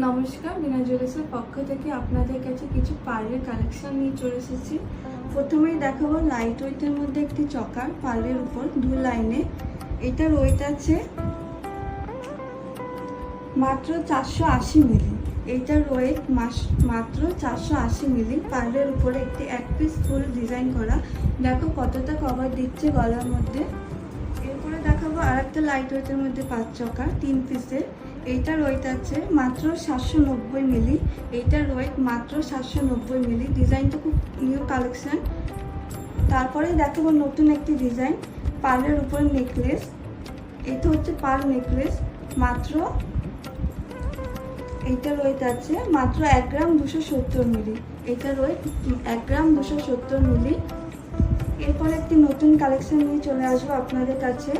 নমস্কার, বিনা জুয়েলার্সের পক্ষ থেকে আপনাদের কাছে কিছু পার্লের কালেকশন নিয়ে চলে এসেছি। প্রথমেই দেখাবো লাইট ওয়েটের মধ্যে একটি চকার পার্লের উপর 2 লাইনে। এটার ওয়েট আছে মাত্র 480 মিলি। এইটার ওয়েট মাত্র 480 মিলি। পার্লের উপরে একটি এক পিস ফুল ডিজাইন করা, দেখো কতটা কভার দিচ্ছে গলার মধ্যে। এরপরে দেখাবো আর একটা লাইট ওয়েটের মধ্যে 5 চকা 3 পিসের। এইটার ওয়েট আছে মাত্র 790 মিলি। এইটার ওয়েট মাত্র 790 মিলি। ডিজাইনটা খুব নিউ কালেকশন। তারপরে দেখাবো নতুন একটি ডিজাইন পার্লের উপর নেকলেস। এটা হচ্ছে পার্ল নেকলেস, মাত্র এইটার ওয়েট আছে মাত্র 1 গ্রাম 270 মিলি। এইটার ওয়েট 1 গ্রাম 270 মিলি। এরপর একটি নতুন কালেকশন নিয়ে চলে আসবো আপনাদের কাছে,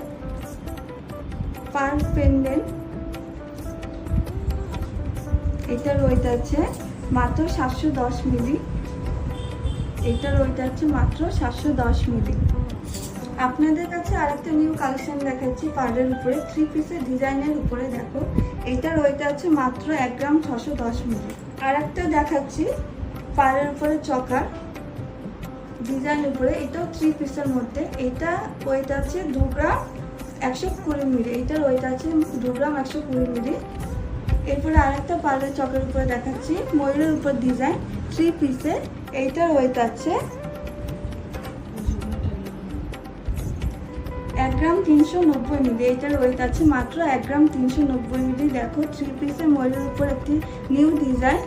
পার্ল পেন্ডেন্ট। এটার ওয়েট আছে মাত্র 710 মিলি। এটার ওয়েট আছে মাত্র 710 মিলি। আপনাদের কাছে আরেকটা নিউ কালেকশন দেখাচ্ছি পার্লের উপরে 3 পিসের ডিজাইনের উপরে। দেখো এটার ওয়েট আছে মাত্র 1 গ্রাম 610 মিলি। আরেকটা দেখাচ্ছি পার্লের উপরে চকা ডিজাইন উপরে, এটাও 3 পিসের মধ্যে। এটা ওয়েট আছে 2 গ্রাম 120 মিলি। এটার ওয়েট আছে 2 গ্রাম 120 মিলি। এরপরে আরেকটা পার্লের চকের উপরে দেখাচ্ছি ময়ূরের উপর ডিজাইন 3 পিসের। এইটার ওয়েট আছে 1 গ্রাম 390 মিলি। এইটার ওয়েট আছে মাত্র 1 গ্রাম 390 মিলি। দেখো 3 পিসের ময়ূরের উপর একটি নিউ ডিজাইন।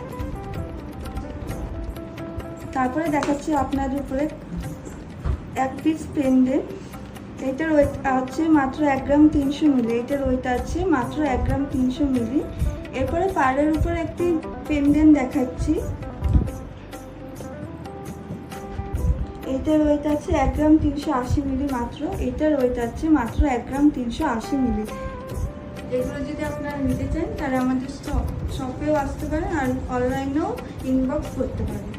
তারপরে দেখাচ্ছি আপনাদের উপরে এক পিস পেন্ডেন্ট। এটার ওয়েট আছে মাত্র 1 গ্রাম 300 মিলি। এটার ওয়েট আছে মাত্র 1 গ্রাম 300 মিলি। এরপরে পার্লের উপর একটি পেন্ডেন্ট দেখাচ্ছি। এটার ওয়েট আছে 1 গ্রাম 380 মিলি মাত্র। এটার ওয়েট আছে মাত্র 1 গ্রাম 380 মিলি। এগুলো যদি আপনারা নিতে চান তাহলে আমাদের শপেও আসতে পারেন আর অনলাইনেও ইনবক্স করতে পারেন।